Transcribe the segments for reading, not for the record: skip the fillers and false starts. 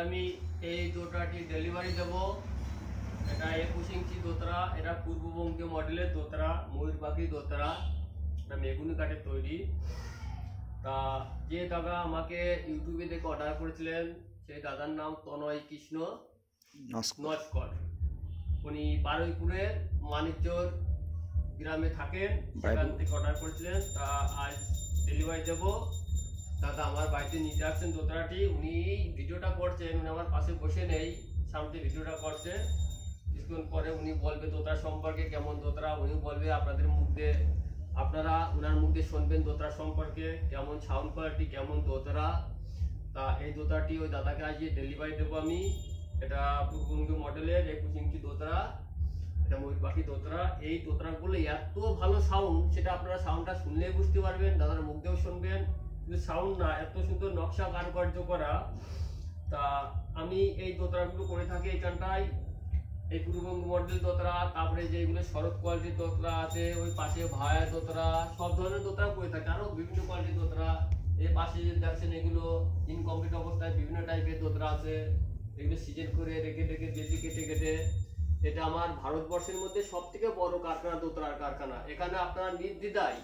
আমি এই দোতারাটি ডেলিভারি দেব। এটা 21 ইঞ্চি দোতারা, এটা পূর্ববঙ্গীয় মডেলের দোতারা, ময়ূর পাখি দোতারা, এটা মেগুনি কাঠের তৈরি। তা যে দাদা আমাকে ইউটিউবে দেখে অর্ডার করেছিলেন সেই দাদার নাম তনয় কৃষ্ণ নস্কর। উনি বারুইপুরের মানিকচর গ্রামে থাকেন, সেখান থেকে অর্ডার করেছিলেন। তা আজ ডেলিভারি দেব। দাদা আমার বাড়িতে নিতে আসছেন দোতারাটি। উনি ভিডিওটা করছেন, উনি আমার পাশে বসে নেই, সামনে ভিডিওটা করছে। কিছুক্ষণ পরে উনি বলবে দোতারা সম্পর্কে, কেমন দোতারা উনি বলবে, আপনাদের মুখ দিয়ে আপনারা ওনার মুখ দিয়ে শুনবেন দোতারা সম্পর্কে, কেমন সাউন্ড কোয়ালিটি, কেমন দোতারা। তা এই দোতারাটি ওই দাদাকে আজ ডেলিভারি দেবো আমি। এটা পূর্ববঙ্গীয় মডেলের 21 ইঞ্চি দোতারা, এটা ময়ূর পাখি দোতারা। এই দোতারাগুলো এত ভালো সাউন্ড, সেটা আপনারা সাউন্ডটা শুনলেই বুঝতে পারবেন, দাদার মুখ দিয়েও শুনবেন। কিন্তু সাউন্ড না, এত সুন্দর নকশা কারুকার্য করা। তা আমি এই দোতারাগুলো করে থাকি এইখানটায়, এই পূর্ববঙ্গ মডেল দোতারা, তারপরে যেগুলো শরৎ কোয়ালিটির দোতারা আছে, ওই পাশে ভায়া দোতারা, সব ধরনের দোতারা করে থাকে। আরো বিভিন্ন কোয়ালিটির দোতারা, এই পাশে দেখছেন এগুলো ইনকমপ্লিট অবস্থায় বিভিন্ন টাইপের দোতারা আছে। এগুলো সিজন করে রেখে রেখে বেশি কেটে কেটে। এটা আমার ভারতবর্ষের মধ্যে সব থেকে বড় কারখানা, দোতারার কারখানা। এখানে আপনারা নির্দ্বিধায়,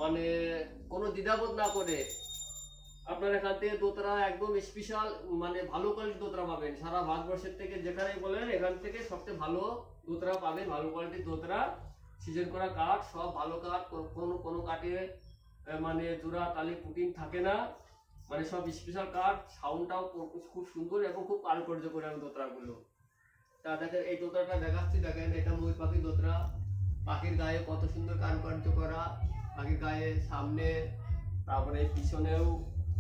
মানে কোনো দ্বিধাবোধ না করে আপনার এখান থেকে দোতারা একদম স্পেশাল, মানে ভালো কোয়ালিটির দোতারা পাবেন। সারা ভারতবর্ষের থেকে যেখানেই বলেন, এখান থেকে সবচেয়ে ভালো দোতারা পাবেন, ভালো কোয়ালিটির দোতারা, সিজন করা কাঠ, সব ভালো কাঠ, কোনো কাঠে মানে জোড়া তালি পুটিং থাকে না, মানে সব স্পেশাল কাঠ। সাউন্ডটাও খুব সুন্দর এবং খুব কারুকার্য করে আমি দোতারাগুলো। তা দেখেন এই দোতারাটা দেখাচ্ছি, দেখেন এটা ময়ূর পাখি দোতারা। পাখির গায়ে কত সুন্দর কারুকার্য করা, পাখির গায়ে সামনে, তারপরে পিছনেও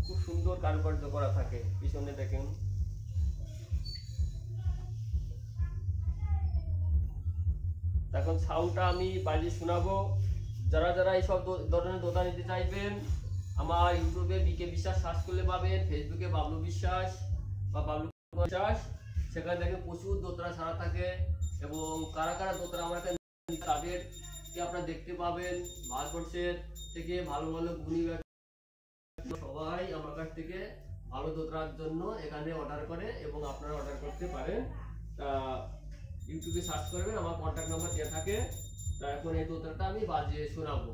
খুব সুন্দর কারুকার্য করা থাকে। পিছনে দেখেন এখন সাউন্ডটা আমি বাজিয়ে শোনাবো। যারা যারা এইসব ধরনের দোতারা নিতে চাইবেন, আমার ইউটিউবে বিকে বিশ্বাস সার্চ করলে পাবেন, ফেসবুকে বাবলু বিশ্বাস বা বাবলু বিশ্বাস, সেখানে দেখেন প্রচুর দোতারা ছাড়া থাকে। এবং কারা কারা দোতারা আমার কাছে তাদেরকে আপনারা দেখতে পাবেন। ভারতবর্ষের থেকে ভালো ভালো গুণী সবাই আমার কাছ থেকে ভালো দোতারার জন্য এখানে অর্ডার করে, এবং আপনারা অর্ডার করতে পারেন। তা ইউটিউবে সার্চ করবেন, আমার কন্ট্যাক্ট নাম্বার দেওয়া থাকে। তা এখন এই দোতারাটা আমি বাজিয়ে শোনাবো।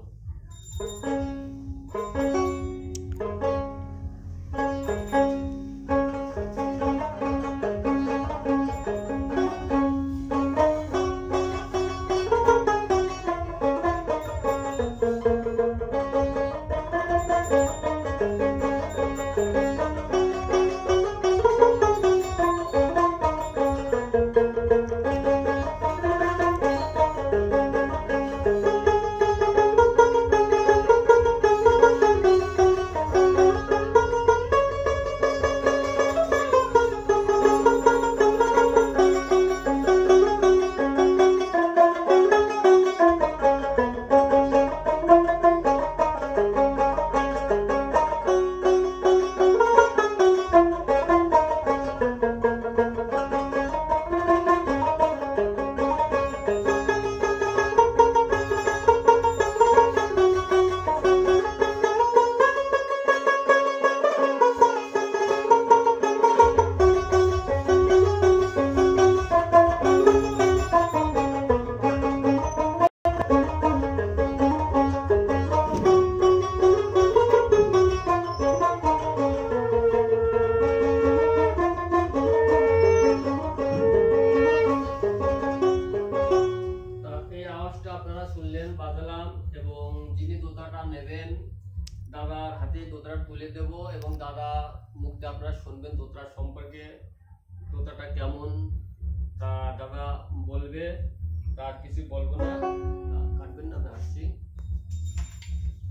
বাজালাম, এবং যিনি দোতারাটা নেবেন দাদার হাতে দোতারা তুলে দেব, এবং দাদা মুখ দিয়ে আপনারা শুনবেন দোতারা সম্পর্কে, দোতারাটা কেমন। তা দাদা বলবে, তার কিছু বলবো না, কাটবেন না, আমি আসছি।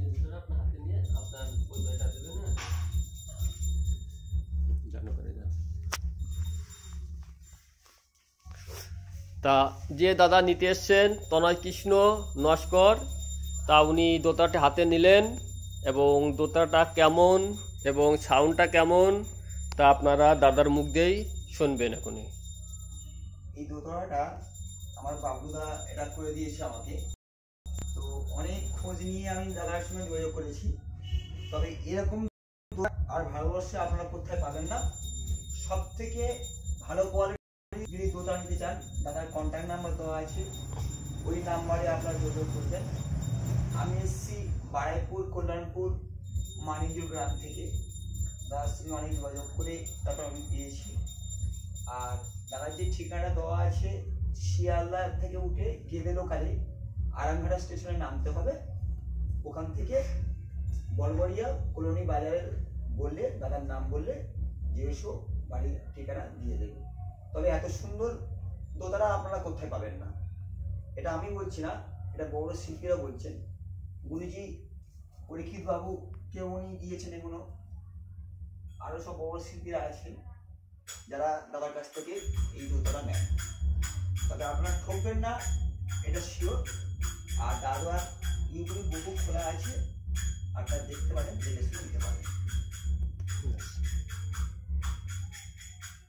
এই দোতারা আপনার হাতে নিয়ে আপনার পরিচয়টা দেবেন না, জানো করে যান। তা যে দাদা নিতে এসছেন তনয় কৃষ্ণ নস্কর, তা উনি দোতারাটি হাতে নিলেন, এবং দোতারাটা কেমন এবং সাউন্ডটা কেমন তা আপনারা দাদার মুখ দিয়েই শুনবেন। এখনই এই দোতারাটা আমার বাবলুদা এটা করে দিয়েছে আমাকে। তো অনেক খোঁজ নিয়ে আমি দাদার সঙ্গে যোগাযোগ করেছি, তবে এরকম আর ভারতবর্ষে আপনারা কোথায় পাবেন না। সব থেকে ভালো কোয়ালিটি যদি দোতরা নিতে চান, দাদার কন্ট্যাক্ট নাম্বার দেওয়া আছে, ওই নাম্বারে আপনারা যোগাযোগ করবেন। আমি এসেছি বারাইপুর কল্যাণপুর মানিকজোর গ্রাম থেকে। দাদার সঙ্গে অনেক যোগাযোগ করে তারপর আমি পেয়েছি। আর দাদার যে ঠিকানা দেওয়া আছে, শিয়ালদা থেকে উঠে গেদে লোকালে আরামঘাটা স্টেশনে নামতে হবে। ওখান থেকে বলবরিয়া কলোনি বাজারে বললে, দাদার নাম বললে নিজস্ব বাড়ির ঠিকানা দিয়ে দেবে। তবে এত সুন্দর দোতরা আপনারা কোথায় পাবেন না, এটা আমি বলছি না, এটা বড় শিল্পীরা বলছেন। গুরুজি পরীক্ষিত বাবু কেউ উনি দিয়েছেন এগুলো, আরও সব বড় শিল্পীরা আছেন যারা দাদার কাছ থেকে এই দোতরা নেন। তবে আপনারা ঠকবেন না, এটা শিওর। আর দাদার ইউটিউব বহু খোলা আছে, আপনারা দেখতে পারেন, দেখে শুনে নিতে পারেন।